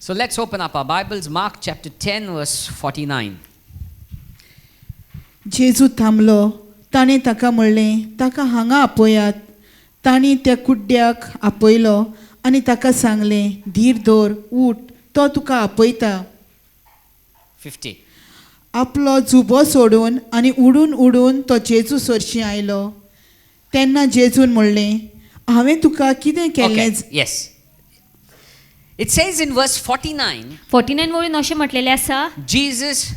So let's open up our Bibles. Mark chapter 10, verse 49. जेजू थांबलो. ताणें ताका म्हणलें, ताका हांगा आपयात. तांणी त्या कुड्ड्याक आपयलो आनी ताका सांगलें, धीर दवर, उठ, तो तुका आपयता. 50. आपलो जुबो सोडून आनी उडून उडून तो जेजू सरशी आयलो. तेन्ना जेजून म्हणलें, हांवें तुका कितें केलें? Okay, yes. It says in verse 49, 49 वळून अशें म्हटलेलें आसा, Jesus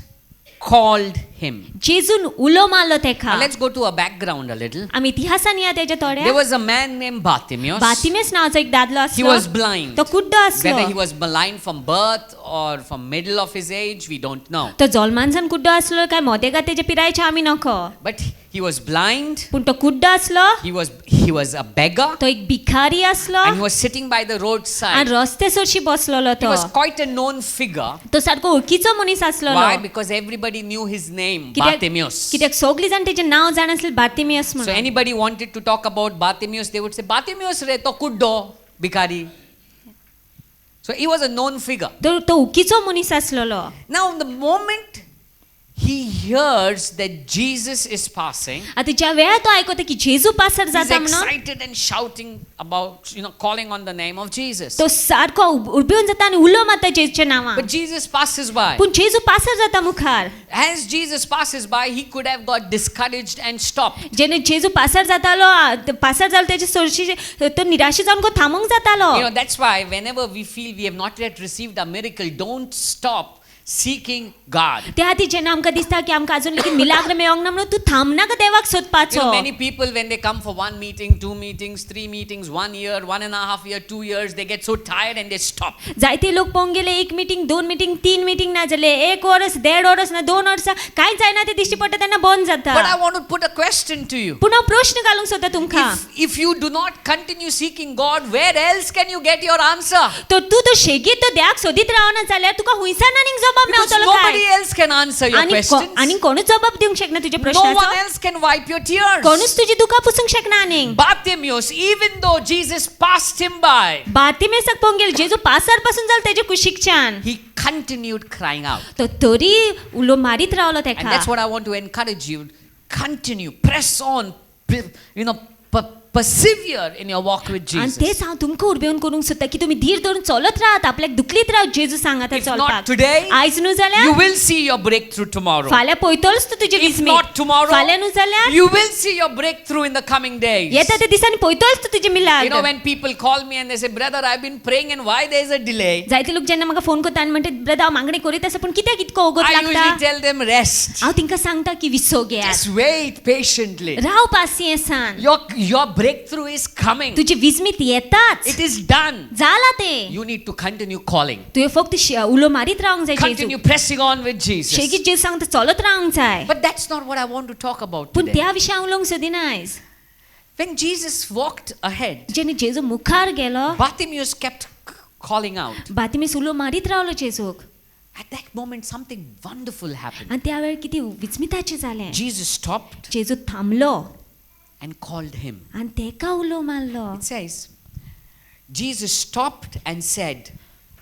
called him. जेजून उलो मारलो Now तेका. let's go to a background a little. आमी इतिहासान या तेच्या There थोड्या. was a man named Bartimaeus. बातिमेस नावाचो एक दादलो He आसलो. was blind. तो कुड्डो Whether he आसलो. was blind from birth or from middle of his age, we don't know. तो जल्मानसान कुड्डो आसलो काय मोदेगा तेच्या पिरायेचे आमी नखो. But he was blind. पूण तो कुड्डो आसलो. He was a beggar. तो एक भिकारी आसलो And he was sitting by the आनी roadside. रस्ते सरशी बसलोलो He तो. was quite a known figure. तो सारको वळखीचो मनीस आसलोलो. Why? Because everybody knew his name, Bartimaeus. कित्याक सगळीं जाण तेचें नांव जाणासली बार्तिमेयस So म्हणून. anybody wanted to talk about Bartimaeus, they would say, Bartimaeus re to kuddo, bikari. So he was a known figure. तो वळखीचो मनीस आसलोलो. Now the moment he hears that Jesus is passing, आता ज्या वेळार तो आयकता की जेजू पासर he's जाता म्हणून, excited and shouting about, calling on the name of Jesus. तो सारको उबेवन जाता आनी उलो मारता जेजूच्या नांवान. But Jesus passes by. पूण जेजू पासर जाता मुखार. As Jesus passes by, he could have got discouraged and stopped. जेणे जेजू पासर जातालो, पासर जालो तेचे सरशी तो निराश जावन को थांबूंक जातालो. That's why whenever we feel we have not yet received a miracle, don't stop seeking God. त्या खातीर जेन्ना आमकां दिसता की आमकां अजून लेगीत मिलाग्र मेळोंक ना म्हणून तूं थांबनाका देवाक सोदपाचो. Many people, when they come for 1 meeting, 2 meetings, 3 meetings, 1 year, 1.5 year, 2 years, they get so tired and they stop. जायते लोक पळोवंक गेले 1 मिटींग 2 मिटींग 3 मिटींग ना जाले 1 वर्स 1.5 वर्स ना 2 वर्सां कांय जायना ते दिश्टी पडटा तेन्ना बंद जाता. But I want to put a question to you. पूण हांव प्रश्न घालूंक सोदता तुमकां. If you do not continue seeking God, where else can you get your answer? तो तूं तो शेगीत तो देवाक सोदीत रावना जाल्यार तुका हुंयसान आनीक जबाब Because मेळटलो काय? nobody else can answer your questions. आनी कोणूच जबाब दिवंक शकना तुज्या No one प्रश्नाचो. else can wipe your tears. कोणूच तुजी दुकां पुसूंक शकना आनीक. Bartimaeus, even though Jesus passed him by, बार्तिमेसाक पळोवंक गेले जेजू पासर पासून जालो तेजे कुशीकच्यान. he continued crying out. तो तरी उलो मारीत रावलो And तेका. that's what I want to encourage you. Continue, press on, persevere in your walk with आनी Jesus. तेच हांव तुमकां उर्बेवन करूंक सोदता की तुमी धीर धरून चलत रावात आपल्याक दुखलीत राव जेजू सांगाता If not चलपाक. today, आयज न्हू you जाल्यार will see your breakthrough tomorrow. फाल्यां पळयतलोच तूं तुजी If विस्मीत. not tomorrow, फाल्यां न्हू जाल्यार you will see your breakthrough in the coming days. येता त्या दिसांनी पळयतलोच तूं तुजी मिलाद. When people call me and they say, brother, I've been praying and why there's a delay? जायते लोक जेन्ना म्हाका फोन करता आनी म्हणटा ब्रदर हांव मागणी करीत आसा पूण कित्याक इतको ओगोत I लागता? usually tell them, rest. हांव तिंका सांगता की विसो घेयात. Just wait patiently. Rao पासियेंसान. Your breakthrough is coming. तुजी विस्मीत येताच. It is done. जाला ते. You need to continue calling. तुवें फक्त उलो मारीत रावंक जाय जेजू. Continue pressing on with Jesus. शेगीत जेजू सांगता चलत रावंक जाय. But that's not what I want to talk about पूण today. त्या विशयां उलोवंक सोदिना आयज. When Jesus walked ahead, जेन्ना जेजू मुखार गेलो Bartimaeus kept calling out. बातिमेस उलो मारीत रावलो जेजूक. At that moment, something wonderful happened. आनी त्या वेळार कितें विस्मिताचें जालें. Jesus stopped जेजू थांबलो and called him. आनी तेका उलो मारलो. It says, Jesus stopped and said,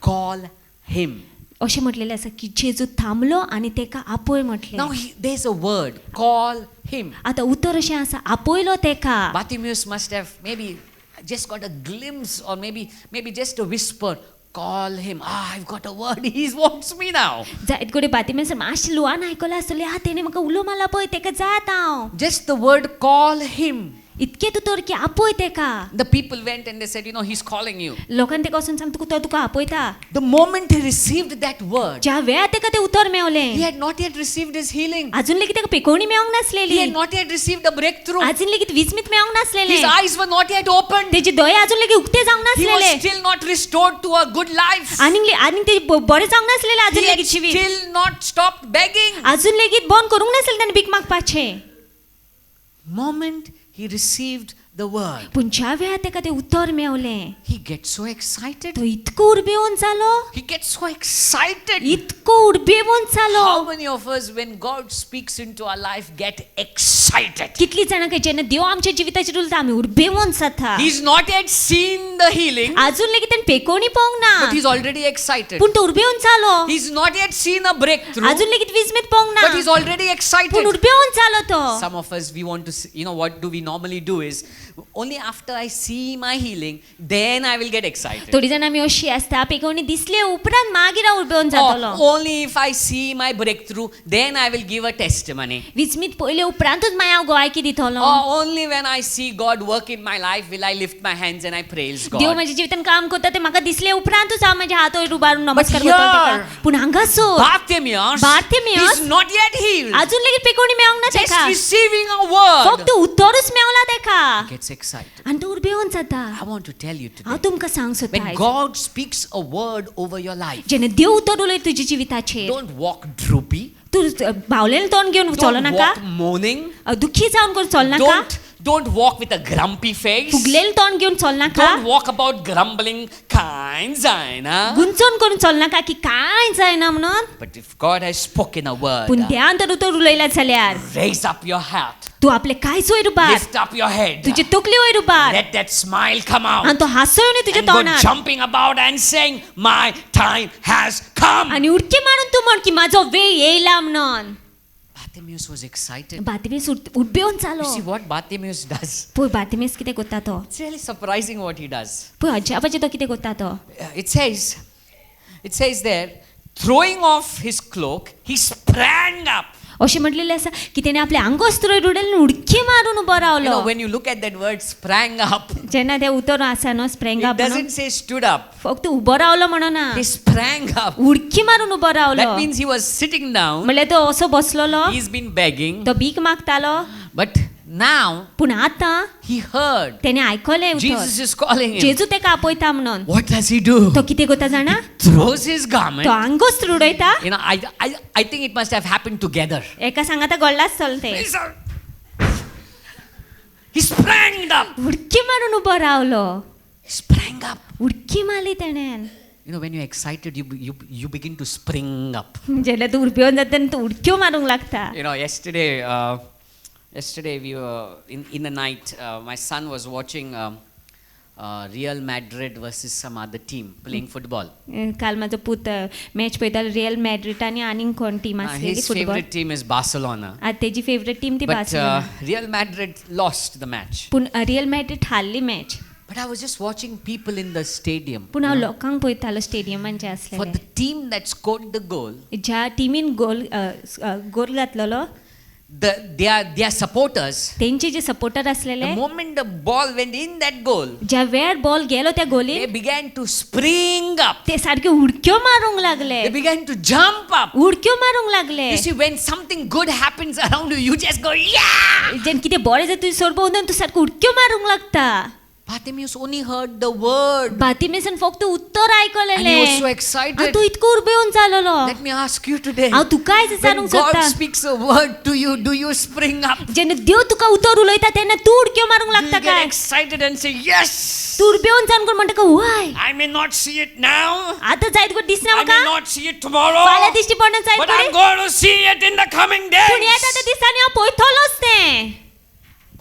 call him. अशें म्हटलेलें आसा की जेजू थांबलो आनी तेका आपय म्हटलें. Now there's a word, call him. आतां उतर अशें आसा आपयलो तेका. Bartimaeus must have maybe just got a glimpse or maybe just a whisper. Call him. I've got a word. He wants me now. जायत गोडे बातिमेस मातशें लुआन आयकलां आसतलें तेणें म्हाका उलो मारला पळय तेका जात हांव. Just the word call him. इतकें उतर की आपय तेका. The people went and they said, he's calling you. लोकांनी तेका वचून सांगता तो तुका आपयता. The moment he received that word, ज्या वेळार तेका तें उतर मेवलें. he had not yet received his healing. अजून लेगीत तेका पेकोवणी मेळोंक He नासलेली. had not yet received a breakthrough. अजून लेगीत विस्मीत मेळोंक His नासलेलें. eyes were not yet opened. तेजे दोळे अजून लेगीत उक्ते जावंक He was नासलेले. still not restored to a good life. आनी ते बरें जावंक नासलेलें अजून He had लेगीत जिवीत. still not stopped begging. अजून लेगीत बंद करूंक नासलें ताणें भीक मागपाचें. Moment he received the word, पूण ज्या वेळार तेका तें उतर मेवलें he gets so excited. तो इतको उर्बेवून जालो. He gets so excited. इतको उर्बेवून जालो. How many of us, when God speaks into our life, get excited? कितलीं जाणां जेन्ना देव आमच्या जिविताचेर उलयता आमी उर्बेवून जाता. He's not yet seen the healing, अजून लेगीत तेणें पेकोवणी पळोवंक ना but he's already excited. पूण तो उर्बेवून चालो He's not yet seen a breakthrough, अजून लेगीत विस्मीत पळोवंक but ना he's already पूण excited. उर्बेवून चालो तो Some of us, we want to, what do we normally do is, only after I see my healing, then I will get excited. थोडी जाण आमी अशी आसता पेकोवणी दिसले उपरांत मागीर हांव उर्बेवून जातलो Or only if I see my breakthrough, then I will give a testimony. विस्मीत पयले उपरांतूच मागीर हांव गोवायकी दितलो Or only when I see God work in my life, will I lift my hands and I praise Dev God. माझ्या जिवितान काम करता ते म्हाका दिसले उपरांतूच हांव म्हजे हात वयर उबारून नमस्कार here- करतलो तेका पूण हांगासर Bartimaeus, Bartimaeus, he's not yet healed. अजून लेगीत पेकोवणी मेळोंक ना Just तेका receiving a word. फक्त उत्तरूच मेवला तेका Gets excited. आनी तो उर्बेवून जाता I want to tell you हांव today, तुमकां सांग सोदता when आयज. God speaks a word over your life, जेन्ना देव उतर उलयता तुज्या जिविताचेर don't walk droopy. तूं भावलेलें तोंड घेवन चलो Don't नाका walk moaning. दुखी जावन करून चल नाका Don't walk with a grumpy face. फुगलेलें तोंड घेवन चल नाका Don't walk about grumbling kind, Zaina. गुंजोन करून चल नाका की कांय जायना म्हणून But if God has spoken a word, पूण देवान तर उतर उलयला जाल्यार raise up your heart, तूं आपले कांयच वयर उबार lift up your head, तुजी तकली वयर उबार let that smile come आनी out, तो हांसो येवन तुज्या and go तोंडार jumping about and saying, my time has come. आनी उडकी मारून तूं म्हण की म्हाजो वेळ येयला म्हणून Bartimaeus was excited. बातमीस उडबेवन चालो You see what Bartimaeus does? पळय बातमीस कितें करता तो It's really surprising what he does. पळय अजापाचें तो कितें करता तो It says there, throwing off his cloak, he sprang up. अशें म्हटलेलें आसा की तेणें आपले आंगोस्त्र उडयलें उडकी मारून उबो रावलो When you look at that word sprang up, जेन्ना ते उतर आसा न्हू sprang it up doesn't say stood up. फक्त उबो रावलो म्हणना He sprang up. उडकी मारून उबो रावलो That means he was sitting down. म्हणल्यार तो असो बसलोलो He's been begging. तो भीक मागतालो But now पूण आतां he heard तेणें आयकलें Jesus उतर is calling him. जेजू तेका आपयता म्हणून What does he do? तो कितें करता जाणा Throws his तो garment. आंगोस्त्र उडयता I think it must have happened together. एका सांगाता गळ्ळाच चलते He sprang up. उडकी मारून उबो रावलो He sprang up. उडकी मारली तेणेन When you're excited, you begin to spring up. जेन्ना तूं उडपेवन जाता तेन्ना तूं उडक्यो मारूंक लागता Yesterday we were in the night. My son was watching Real Madrid versus some other team playing football. काल म्हाजो पूत मॅच पळयतालो रियल मॅड्रिड आनी आनीक कोण टीम आसलेली His football favorite team is Barcelona. आतां तेजी फेवरेट टीम ती But Barcelona Real Madrid lost the match. पूण रियल मॅड्रिड हारली match But I was just watching people in the stadium. पूण हांव लोकांक पळयतालो स्टेडियमान जे For आसलेले the team that scored the goal, ज्या टिमीन गोल घातलेलो their supporters, तेंचे जे सपोर्टर the आसलेले moment the ball went in that goal, ज्या वेळ बॉल गेलो त्या they गोलीन began to spring up. ते सारखे उडक्यो मारूंक लागले They began to jump up. उडक्यो मारूंक लागले You see, when something good happens around you, you just go, yeah! जेन कितें बरें जाता तुजी सोडपा तूं सारको उडक्यो मारूंक लागता Bartimaeus only heard the word. बातीमेसन फक्त उत्तर And आयकलेले he was so excited. तूं इतको उर्बेवन चाललो Let me ask you today. हांव तुकाय When विचारूंक God सोदता speaks a word to you, do you spring up? जेन्ना देव तुका उतर उलयता तेन्ना तूं उडक्यो मारूंक Do you लागता get काय excited and say, yes? तूं उर्बेवन जावन कोण म्हणटा Y I may not see it now. आतां जायत कोण दिसना I may म्हाका not see it tomorrow. फाल्यां दिश्टी पडना जायत But I'm कोणी going to see it in the coming पूण येता days. त्या दिसांनी हांव पळयतलोच तें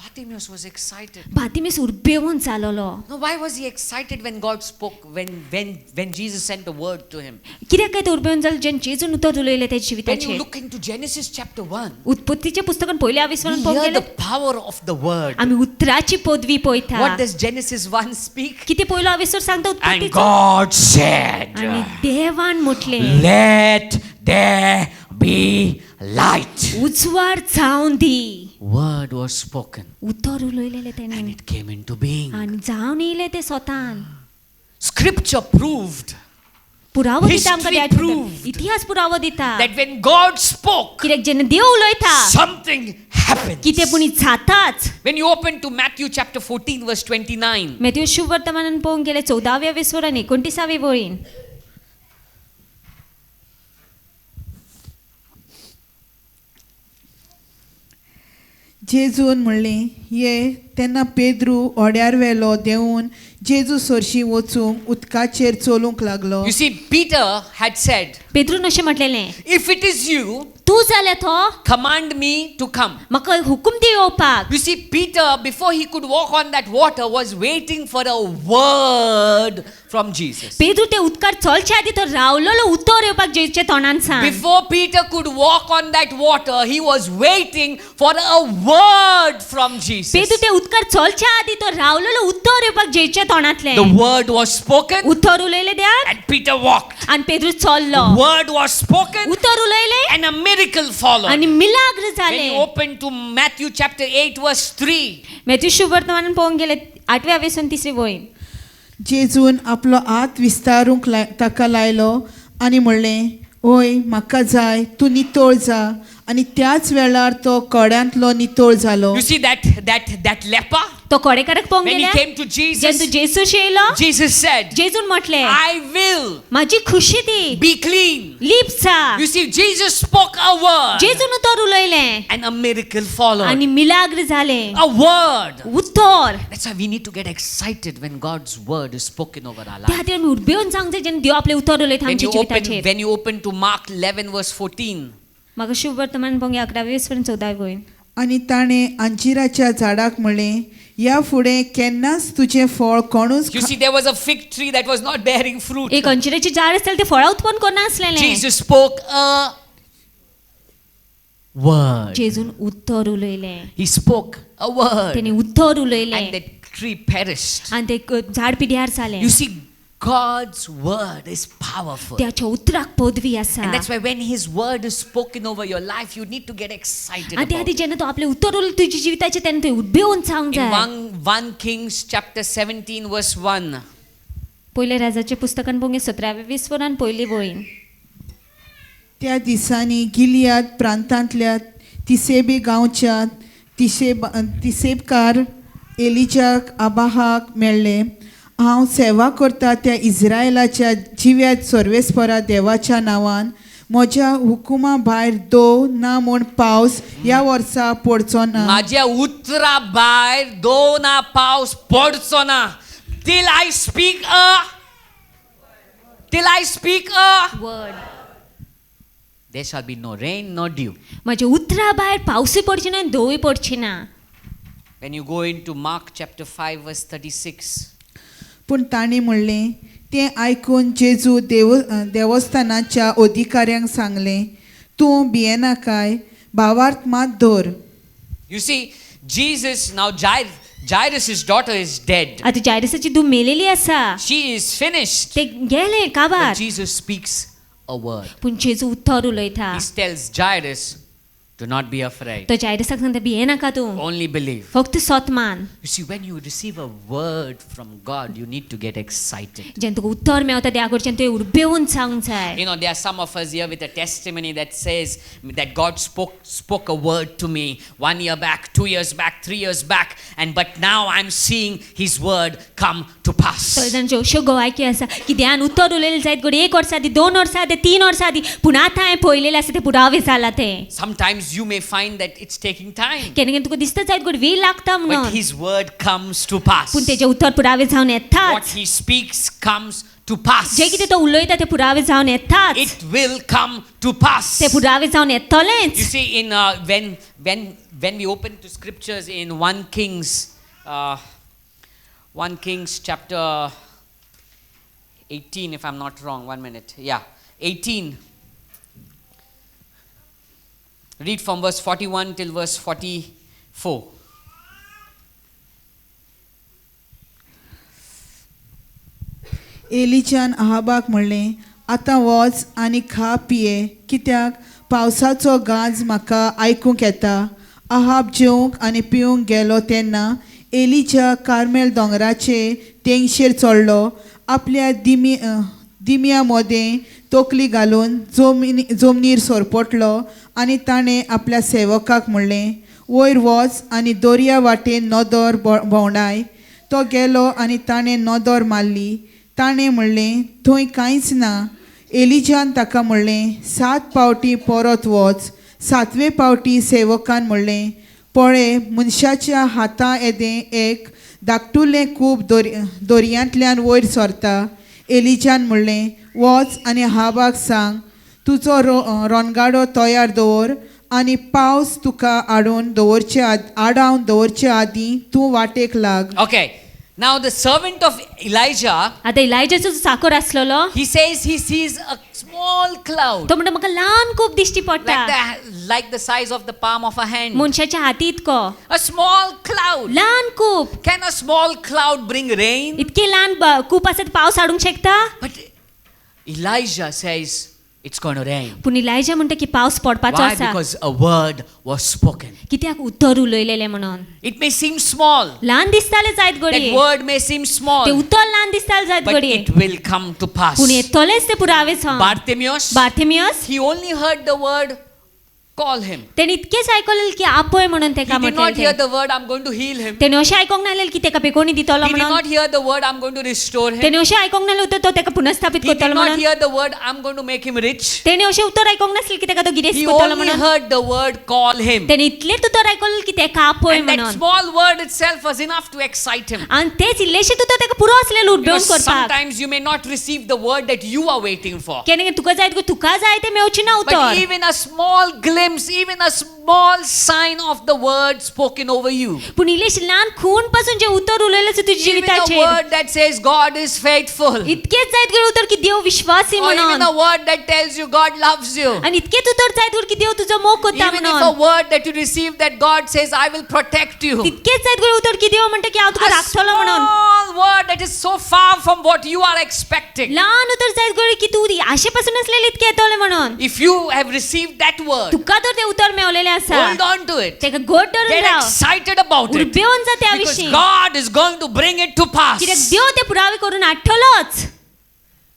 Bartimaeus was excited. बातीमेस उर्बेवन चाललो No, why was he excited when God spoke, when Jesus sent a word to him? कित्याक काय तो उर्बेवन जालो जेन्ना जेजून उतर उलयलें तेजे When you जिविताचेर look into Genesis chapter 1, उत्पत्तीच्या पुस्तकान पयले we आविस्वरान पळोवंक hear the गेले power of the word. आमी उतराची पदवी पळयता What does Genesis 1 speak? कितें पयलो आविस्वर सांगता And उत्पत्तीचो God said, आनी देवान म्हटलें let there be light. उजवाड जावन दी Word was spoken उतर उलयलेलें तेणें and it came into being. आनी जावन येयलें तें स्वतान Scripture proved पुरावो दिता आमकां History त्या proved इतिहास पुरावो दिता that when God spoke, कित्याक जेन्ना देव उलयता something happens. कितें पूण जाताच When you open to Matthew chapter 14 verse 29, Matthew शुभ वर्तमानान पळोवंक गेले 14व्या विस्वरान 29वे वळीन जेजून म्हणलें ये तेन्ना पेद्रू ओड्यार व्हेलो देंवून जेजू सोरशी वचूंक उदकाचेर चलूंक लागलो you see, Peter had said, पेद्रून अशें म्हटलेलें if it is you, तूं जाल्या तो command me to come. म्हाका हुकूम दी येवपाक. You see, Peter, before he could walk on that water, was waiting for a word from Jesus. Pedro ते उदकार चलचे आदी तो रावलोलो उतर येवपाक जेजूच्या तोंडान सांग. Before Peter could walk on that water, he was waiting for a word from Jesus. Pedro ते उदकार चलचे आदी तो रावलोलो उतर येवपाक जेजूच्या तोंडांतले. The word was spoken उतर उलयले देवान and Peter walked. आनी पेद्रू चल्लो. The word was spoken उतर उलयले and a miracle followed. आनी मिलाग्र When जाले. you open to Matthew chapter 8 verse 3, Matthew शुभवर्तमानान पळोवंक गेले 8व्या वेसून 3री वळीन. जेजून आपलो हात विस्तारूंक ताका लायलो आनी म्हणलें, ओय म्हाका जाय, तूं नितोळ जा. आनी त्याच वेळार तो कड्यांतलो नितोळ जालो. you see that leper, तो कोडेकाराक पळोवंक when he गेल्या came to जेन्ना Jesus, जेजूश येयलो Jesus said, जेजून म्हटले I will माझी खुशी दी be clean. लीप जा. You see, Jesus spoke a word जेजून उतर उलयले and a miracle followed. आनी मिलाग्र जाले. A word. उतर That's why we need to get excited when God's word is spoken over our त्या life. खातीर आमी उर्बेवन सांगता जेन्ना देव आपले उतर उलयता आमच्या जिविताचेर. When you open to Mark 11 verse 14, म्हाका शुभ वर्तमान पळोवंक 11 वेसून 14 वळीन. आनी ताणें अंजिराच्या झाडाक म्हणलें, ह्या फुडें केन्नाच तुजें फळ कोणूच you see, there was a fig tree that was not bearing fruit. एक अंजिराची झाड आसलेलें ते फळां उत्पन्न करनासलेलें. Jesus spoke a word. जेजून उतर उलयलें. He spoke a word. तेणी उतर And उलयलें that tree perished. आनी ते झाड पिड्यार जालें. You see, God's word is powerful. त्याच्या उतराक पदवी आसा. And that's why when His word is spoken over your life, you need to get excited आनी त्या about खातीर it. जेन्ना तो आपले उतर उलयता तुज्या जिविताचेर तेन्ना ते उर्बेवन सांगूंक In जाय. 1 Kings chapter 17 verse 1, पयले राजाच्या पुस्तकान पळोवंक 17व्या वेसवरान पयली वळीन. त्या दिसांनी गिलियाद प्रांतांतल्या तिसेबी गांवच्या तिसेबकार एलिजाक आबाहाक मेळ्ळे. हांव सेवा करता त्या इस्रायलाच्या जिव्या सर्वेस्परा देवाच्या नांवान म्हज्या हुकुमा भायर दो ना म्हूण पावस ह्या वर्सा पडचो ना. माझ्या उतरा भायर दोना पावस पडचो ना till I speak a word there shall be no rain nor dew. म्हज्या उतरा भायर पावसूय पडची ना आनी धोवूय पडची ना. When you go into Mark chapter 5 verse 36, पूण ताणें म्हणलें, तें आयकून जेजू देवस्थानाच्या अधिकाऱ्यांक सांगलें, तूं भियेनाकाय, भावार्थ मात दवर. you see, Jesus, now Jairus' daughter is dead. आतां जायरसाची धूव मेलेली आसा. She is finished. ते गेले काबार. But Jesus speaks a word. पूण जेजू उतर उलयता. He tells Jairus, do not be afraid. तो जायरसाक सांगता भियेनाका तूं, Only believe. फक्त सत मान. You see, when you receive a word from God, you need to get excited. जेन्ना तुका उतर मेळटा त्या कडच्यान तुवें उर्बेवन सांगूंक जाय. You know, there are some of us here with a testimony that says that God spoke a word to me 1 year back, 2 years back, 3 years back, but now I'm seeing His word come to pass. थोडे जाणांच्यो अश्यो गवायकी आसा की देवान उतर उलयलें जायत घडी 1 वर्सा आदी 2 वर्सां आदी 3 वर्सां आदी पूण आतां हांवें पळयलेलें आसा ते पुरावे जाला ते. Sometimes you may find that it's taking time, केन्ना केन्ना तुका दिसता जायत घडी वेळ लागता but म्हणून, His word comes to pass. पूण तेजे उतर पुरावे जावन What येताच. He speaks comes to pass. जे कितें तो उलयता ते पुरावे जावन येताच. It will come to pass. ते पुरावे जावन येतलेंच. You see, in when we open to scriptures in 1 Kings chapter 18, if I'm not wrong, 1 minute. Yeah, 18. Read from verse 41 till verse 44. एलिजान आहाबाक म्हणलें, आतां वच आनी खा पिये, कित्याक पावसाचो गाज म्हाका आयकूंक येता. आहाब जेवंक आनी पिवंक गेलो तेन्ना एलिजा कार्मेल दोंगराचे तेंगशेर चडलो. आपल्या दिम्या मदें तोकली घालून जमनीर सोरपटलो आनी ताणें आपल्या सेवकाक म्हणलें, वयर वच आनी दर्या वाटेन नदर भोंवडाय. तो गेलो आनी ताणें नदर मारली. ताणें म्हणलें, थंय कांयच ना. एलिजान ताका म्हणलें, 7 पावटी परत वच. 7वे पावटी सेवकान म्हणलें, पळय, मनशाच्या हाता येदें एक धाकटुलें कूप दर्यांतल्यान वयर सरता. एलिजान म्हणलें, वच आनी आहाबाक सांग, तुजो रणगाडो तयार दवर आनी पावस तुका आडावन दवरचे आदीं तूं वाटेक लाग. Okay. Now the servant of Elijah, आता इलायजाचो जो चाकर आसलेलो he says he sees a small cloud तो म्हणटा म्हाका ल्हान खूब दिश्टी पडटा like the size of the palm of a hand. मनशाच्या हाती इतको A small cloud. ल्हान खूब Can a small cloud bring rain? इतके ल्हान खूप आसत पावस हाडूंक शकता. But Elijah says it's going to rain. पूण इलायजा म्हणटा की पावस पडपाचो Why? आसा Because a word was spoken. कित्याक उतर उलयलेलें म्हणून. It may seem small. ल्हान दिसतालें जायत That घडये word may seem small. ते उतर ल्हान दिसतालें जायत But घडये it will come to pass. पूण येतलेंच ते पुरावेच हां. Bartimaeus, बार्थेमियस he only heard the word, call him. तेणी इतकेंच आयकलें की आपय म्हणून तेका He did not hear म्हटलें. the word, I'm going to heal him. तेणी अशें आयकोंक नासलें की तेका पेकोणी दितलो He did म्हणून. not hear the word, I'm going to restore him. तेणी अशें आयकोंक नासलें उतर तो तेका पुनर्स्थापीत He did करतलो not म्हणून. hear the word, I'm going to make him rich. तेणी अशें उतर आयकोंक नासलें की तेका तो गिरेस्त He करतलो only म्हणून. heard the word, call him. तेणी इतलेंच उतर आयकलें की तेका आपय And that म्हणून. small word itself was enough to excite him. आनी तेच इल्लेशें उतर तेका पुरो आसलें उडबेवन Because करपाक. sometimes you may not receive the word that you are waiting for. केन्ना तुका जाय तुका जाय तें मेवचें ना But उतर. even a small glimpse, even a small sign of the word spoken over you. पूण इल्लेशें ल्हान खून पासून जे उतर उलयलें तुज्या Even a जिविताचेर. word that says God is faithful. इतकेच जायत गड उतर की देव विश्वासी Or even म्हणून. a word that tells you God loves you. आनी इतकेच उतर जायत गड की देव तुजो मोग करता Even if a म्हणून. word that you receive that God says I will protect you. तितकेच जायत गड उतर की देव म्हणटा की हांव तुका A राखतलो म्हणून. small word that is so far from what you are expecting. ल्हान उतर जायत गड की तू आशे पासून असलेले इतके येतले म्हणून. If you have received that word, तुका तर ते उतर मेवलेले आसा. hold on to it. तेका घोट धरून Get Rao. excited about it. उडबेवन जा त्या Because विशीं. God is going to bring it to pass. कित्याक देव ते पुरावे करून हाडटलोच.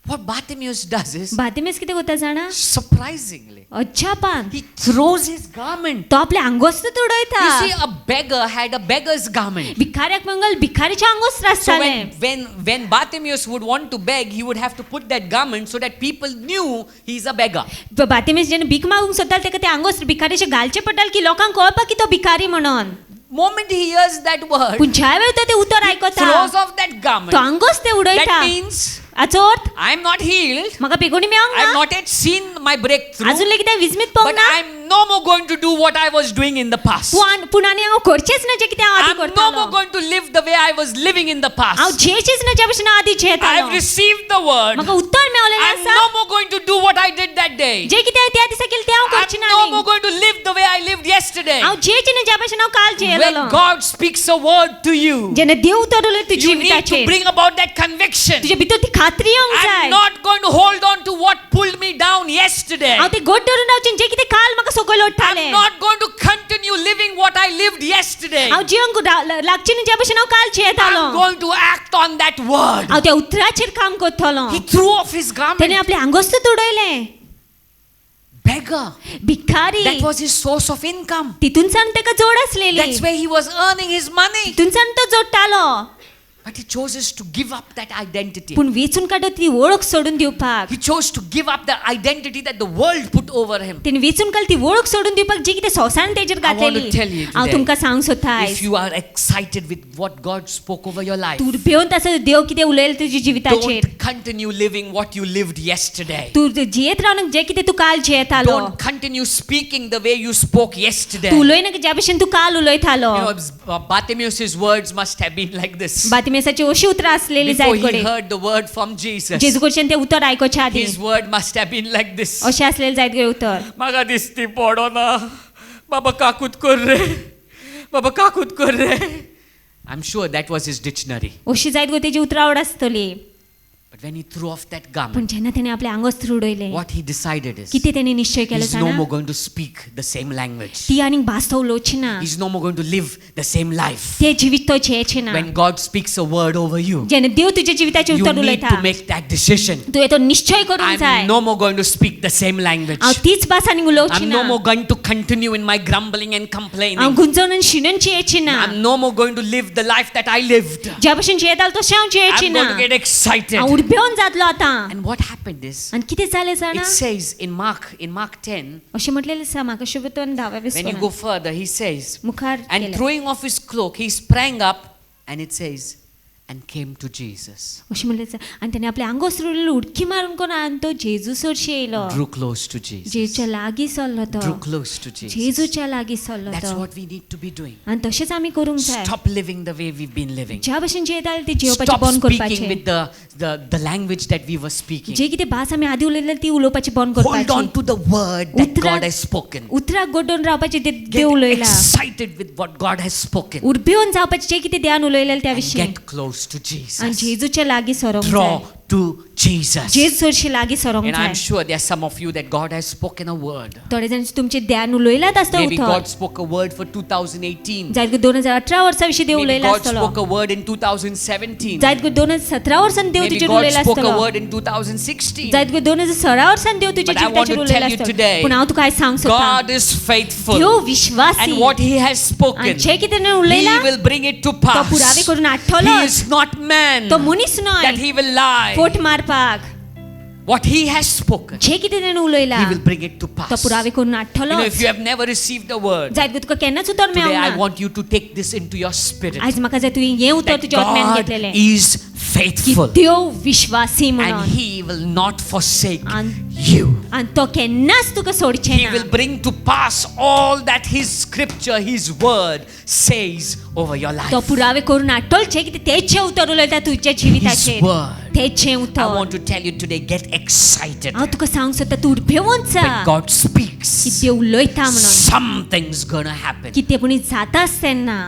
What Bartimaeus does is, बातेमेस कितें करता जाणा? surprisingly, अज्जापान he throws his garment. तो आपले आंगोस्त उडयता. You see, a beggar had a beggar's garment. भिकाऱ्याक Mangal भिकारीचे आंगोस्त So आसताले. when Bartimaeus would want to beg, he would have to put that garment so that people knew he's a beggar. बातेमेस जेन्ना भीक मागूंक सोदताले तेका ते आंगोस्त भिकारीचे घालचे पडटाले की लोकांक कळपाक की तो भिकारी म्हणून. Moment he hears that word, पूण ज्या वेळी तो ते उतर आयकता throws off that तो garment. आंगोस्त ते उडयता. That means हाचो अर्थ I'm not healed. म्हाका पेकोणी मेळोंक I've ना. not yet seen my breakthrough. अजून लेगीत हांवें विस्मीत But पळोवंक ना. I'm no more going to do what I was doing in the past. पूण आनी हांव करचेंच ना जें कितें हांव आदी I'm no करतालो. more going to live the way I was living in the हांव past. जेचीच ना ज्या भशेन आदी जेतालो. I've received the word. म्हाका उतर मेवलेलें I'm आसा. no more going to do what I did that day. जे कितें हांवें त्या दिसा केलें तें हांव करची I'm ना. no more going to live the way I lived yesterday. हांव जेची ना ज्या भशेन हांव काल When जेयलेलो. God speaks a word to you, जेन्ना देव उतर उलयता तुज्या you need to जिविताचेर bring about that conviction. तुज्या भितर ती खात्री येवंक I'm जाय. not going to hold on to what pulled me down yesterday. हांव ते घोट धरून रावचें जें कितें काल म्हाका सकयल ओडटालें. I'm not going to continue living what I lived yesterday. हांव जियोंक लागची ना ज्या भशेन हांव काल जेयतालो. I'm going to act on that word. हांव त्या उतराचेर काम करतलो. He threw off his तेणे garment. आपले आंगोस्त उडयलें. Beggar. भिकारी. That was his source of income. तितूनसान तेका जोड आसलेली. That's where he was earning his money. तितूनसान तो जोडटालो. But he chose to give up that identity. पूण वेचून काडून ती वळख सोडून दिवपाक. He chose to give up the identity that the world put over him. तेणे वेचून काल ती वळख सोडून दिवपाक जी कितें संवसारान तेजेर I want to घातलेली. tell you हांव today, तुमकां सांगूंक सोदता If आयज. you are excited with what God spoke over your life, तूं भिवून आसा देव कितें उलयलें तुज्या जिविताचेर. don't continue living what you lived yesterday. तूं जियेत रावन जें कितें तूं काल जेयतालो. Don't continue speaking the way you spoke yesterday. तूं उलयना ज्या भशेन तूं काल उलयतालो. You know, Bartimaeus' words must have been like this. बातमेसाची अशी उतरां आसलेली Before जायत he कडेन. heard the word from Jesus, जेजू कडच्यान तें उतर आयकोच्या आदीं his word must have been like this. अशें आसलेलें जायत कडेन उतर. म्हाका दिसती पडोना बाबा काकूत कर रे बाबा काकूत कर रे. I'm sure that was his dictionary. अशी जायत गो तेजी उतरावड आसतली. But when he threw off that पूण garment, जेन्ना तेणें आपलें आंगोस्त उडयलें what he decided is कितें तेणें निश्चय केलो he's no जाणा. more going to speak the same language. ती आनीक भास तो उलोवची ना. He's no more going to live the same life. तें जिवीत तो जेयचें ना. When God speaks a word over you, जेन्ना देव तुज्या जिविताचेर you उतर need उलयता to make that decision. तूं येतो निश्चय करूंक जाय. I'm no more going to speak the same language. हांव तीच भास आनीक उलोवची I'm ना. no more going to continue in my grumbling and हांव complaining. गुंजवून आनी शिणून जेयची ना. I'm no more going to live the life that I lived. ज्या भशेन जेयतालो तशें हांव जेयची I'm ना. going to get excited. हांव उडबेवन जातलो आतां. And what happened is, आनी कितें जालें जाणा. it says in Mark 10, अशें म्हटलेलें आसा म्हाका शुभतोन 10व्या when you विस्वारांत. go further, he says, मुखार and गेले. throwing off his cloak, he sprang up, and it says, and came to Jesus, अशें म्हणलें आसा. आनी ताणें आपल्या आंग उसरुलेली उडकी मारून कोण आनी तो जेजूस हरशी येयलो. drew close to Jesus, जेजूच्या लागीं सरलो तो. drew close to Jesus. जेजूच्या लागीं सरलो That's तो. what we need to be doing. आनी तशेंच आमी करूंक जाय. Stop living the way we've been living. ज्या भशेन जियेताले ती जेवपाचें Stop बंद speaking करपाचें. with the language that we were speaking. जे कितें भास आमी आदीं उलयलेली ती उलोवपाची बंद Hold on करपाची. to the word that उतराक- God has spoken. उतराक गोडोवन रावपाचें ते Get Dev उलयला. excited with what God has spoken. उर्बेवन जावपाचें जें कितें देवान उलयलेलें त्या And विशीं. get close to आनी Jesus. जेजूच्या लागीं सरोंक Draw जाय. to Jesus. जेजू हरशी लागीं सरोंक And I'm जाय. sure there are some of you that God has spoken a word. थोडे जाण तुमचे देवान उलयलात आसता Maybe God उतर. spoke a word for 2018. जायत गो 2018 वर्सा विशीं देव Maybe उलयला God आसतलो. spoke a word in 2017. जायत गो 2017 वर्सान देव Maybe तुजेर God उलयला spoke a आसतलो. word in 2016. जायत गो 2016 वर्सान देव तुज्या But I want to जिविताचेर tell उलयला you आसतलो. today, पूण हांव तुका आयज सांग सोदतां. God is faithful. देव विश्वासी. And what He has spoken, आनी जें कितें ताणें He उलयलां will bring it to तो pass. पुरावे करून हाडटलो. He is not man तो मनीस that न्हय He will lie. फोट मारपाक. What He has spoken, जें कितें ताणें उलयलां He will bring it to तो pass. पुरावे करून You हाडटलो. know, if you have never received the word, जायत गो तुका केन्नाच उतर today I मेळोंक ना. want you to take this into your spirit. आयज म्हाका जाय तुवें हें उतर That तुज्या आत्म्यान God घेतलेलें. is की faithful देव विश्वासी and म्हणून. He will not forsake And- you. आनी तो केन्नाच तुका सोडचें He will ना. bring to pass all that His scripture, His word says over your तो life. पुरावे करून हाडटलो जें कितें तेचें उतर उलयता तुज्या His जिविताचेर. word. तेचें I उतर. want to tell you today, get excited. हांव तुका सांग सोदता तूं उर्बेवून जा. When God की speaks, देव उलयता म्हणून. something's gonna happen. की तें पुणी जाताच तेन्ना.